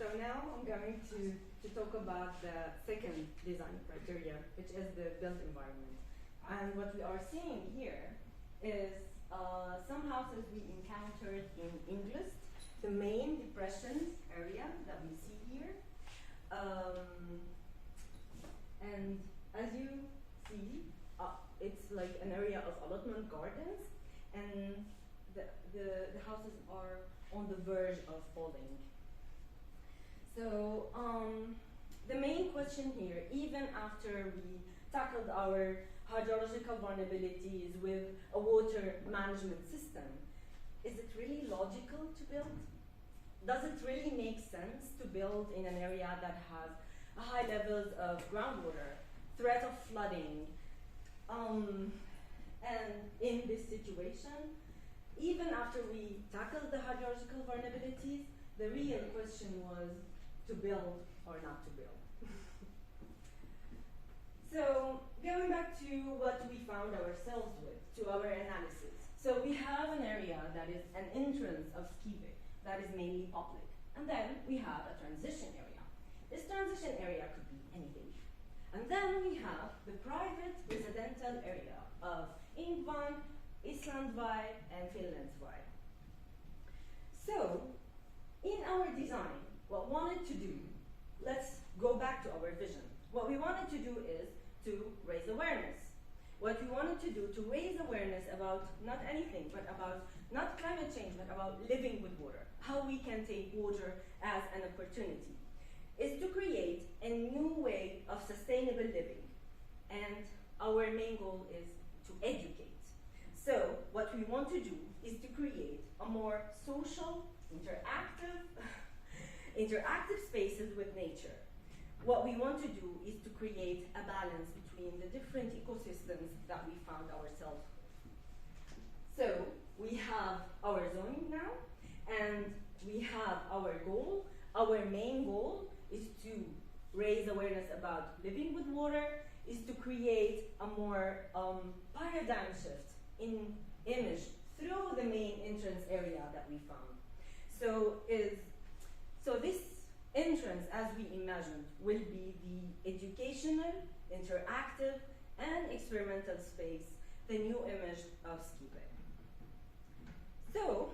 So now I'm going to talk about the second design criteria, which is the built environment. And what we are seeing here is some houses we encountered in English, the main depression area that we see here. And as you see, it's like an area of allotment gardens, and the houses are on the verge of falling. So the main question here, even after we tackled our hydrological vulnerabilities with a water management system, is it really logical to build? Does it really make sense to build in an area that has high levels of groundwater, threat of flooding? And in this situation, even after we tackled the hydrological vulnerabilities, the real question was to build or not to build. So going back to what we found ourselves with, to our analysis. So we have an area that is an entrance of Skive that is mainly public. And then we have a transition area. This transition area could be anything. And then we have the private residential area of Ingvan, Islandvai, and Finlandsvai. So in our design, what we wanted to do, let's go back to our vision. What we wanted to do is to raise awareness. What we wanted to do to raise awareness about not anything, but about not climate change, but about living with water, how we can take water as an opportunity, is to create a new way of sustainable living. And our main goal is to educate. So what we want to do is to create a more social, interactive spaces with nature. What we want to do is to create a balance between the different ecosystems that we found ourselves with. So we have our zoning now, and we have our goal. Our main goal is to raise awareness about living with water, is to create a more paradigm shift in image through the main entrance area that we found. So this entrance, as we imagined, will be the educational, interactive, and experimental space, the new image of Skive. So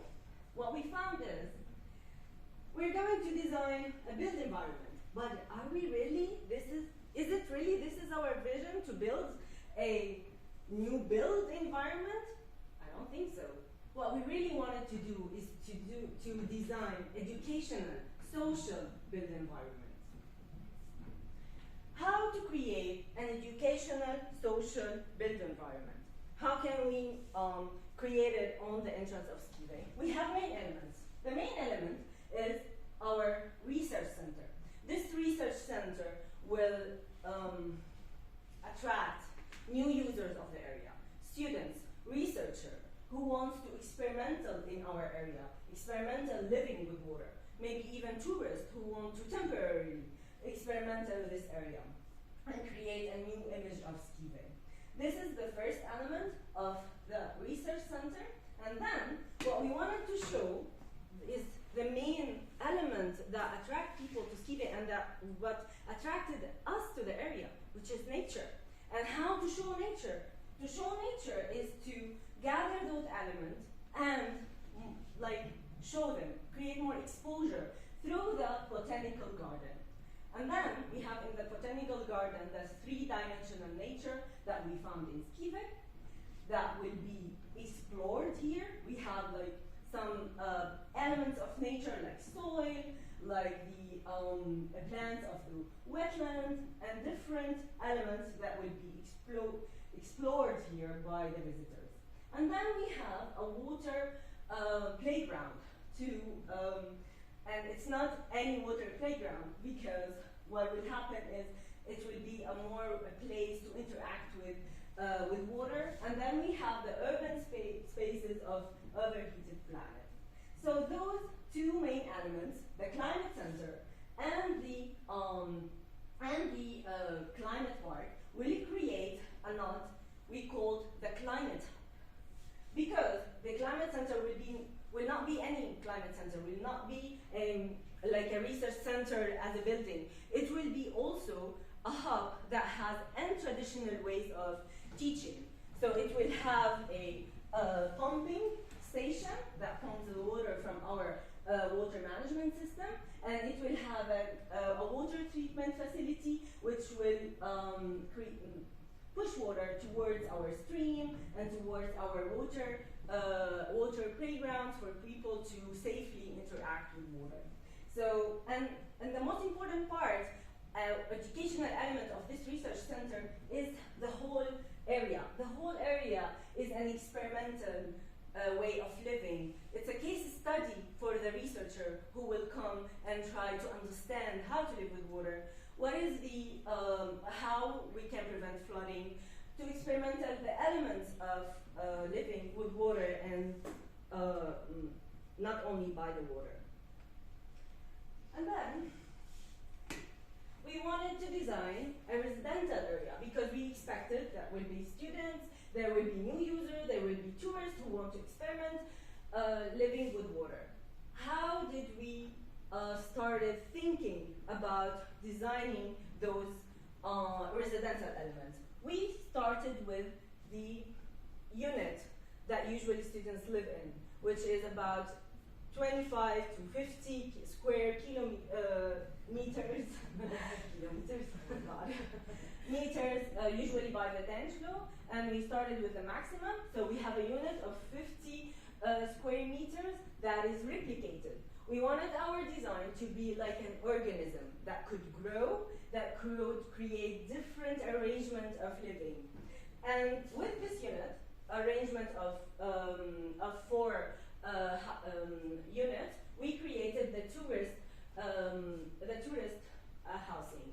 what we found is we're going to design a built environment, but are we really? This is our vision, to build a new built environment? I don't think so. What we really wanted to do is to design educational, social built environment. How to create an educational, social built environment? How can we create it on the entrance of Skive? We have main elements. The main element is our research center. This research center will attract new users of the area, students, researchers who wants to experimental in our area, experimental living with water, maybe even tourists who want to temporarily experimental with this area and create a new image of Skive. This is the first element of the research center, and then what we wanted to show is the main element that attract people to Skive and what attracted us to the area, which is nature. And how to show nature? To show nature is to gather those elements and show them, create more exposure through the botanical garden. And then we have in the botanical garden the three-dimensional nature that we found in Skive that will be explored here. We have some elements of nature like soil, like the plants of the wetland, and different elements that will be explored here by the visitors. And then we have a water playground too, and it's not any water playground, because what will happen is it will be a place to interact with water. And then we have the urban spaces of overheated planet. So those two main elements, the climate center and the climate park, will create a knot we called the climate hub. Because the climate center will not be any climate center, will not be a like a research center as a building. It will be also a hub that has untraditional ways of teaching. So it will have a pumping station that pumps the water from our water management system, and it will have a water treatment facility which will push water towards our stream and towards our water playgrounds for people to safely interact with water. So, and the most important part, educational element of this research center is the whole area. The whole area is an experimental way of living. It's a case study for the researcher who will come and try to understand how to live with water. What is the, how we can prevent flooding, to experiment the elements of living with water and not only by the water. And then we wanted to design a residential area because we expected there will be students, there will be new users, there will be tourists who want to experiment living with water. How did we started thinking about designing those residential elements? We started with the unit that usually students live in, which is about 25 to 50 square meters, meters, usually by the dance floor, and we started with the maximum. So we have a unit of 50 square meters that is replicated. We wanted our design to be like an organism that could grow, that could create different arrangement of living. And with this unit, arrangement of 4 units, we created the tourist housing.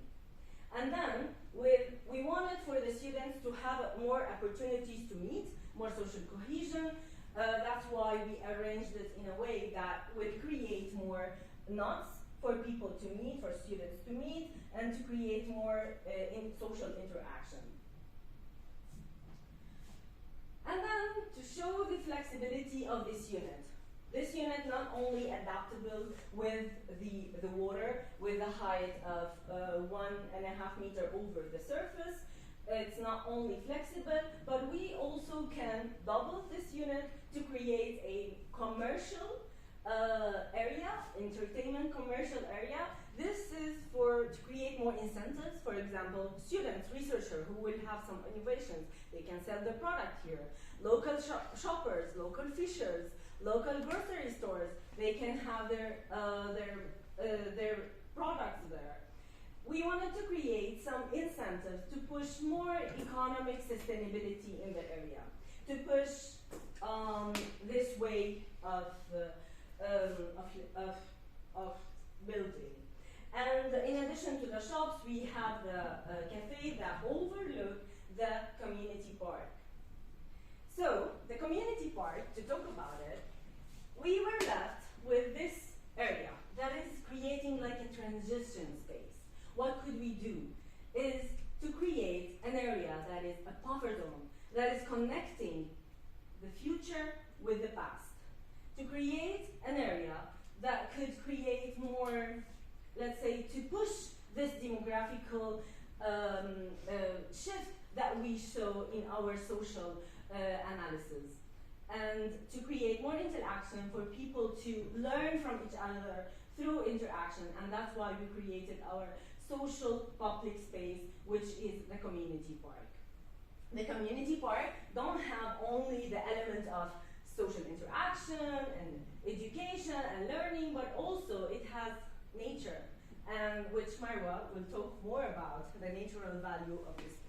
And then we wanted for the students to have more opportunities to meet, more social cohesion. That's why we arranged it in a way that would create more knots for people to meet, for students to meet, and to create more social interaction. And then to show the flexibility of this unit. This unit not only adaptable with the water, with a height of 1.5 meters over the surface. It's not only flexible, but we also can double this unit to create a commercial area, entertainment commercial area. This is to create more incentives. For example, students, researchers who will have some innovations, they can sell their product here. Local shoppers, local fishers, local grocery stores, they can have their products there. We wanted to create some incentives to push more economic sustainability in the area, to push this way of building. And in addition to the shops, we have the cafe that overlook the community park. So the community park, to talk about it, we were left with this area that is creating like a transition space. What could we do? Is to create an area that is a buffer zone, that is connecting the future with the past. To create an area that could create more, let's say, to push this demographical shift that we saw in our social analysis. And to create more interaction for people to learn from each other through interaction, and that's why we created our social public space, which is the community park. The community park don't have only the element of social interaction and education and learning, but also it has nature, and which Marwa will talk more about, the natural value of this place.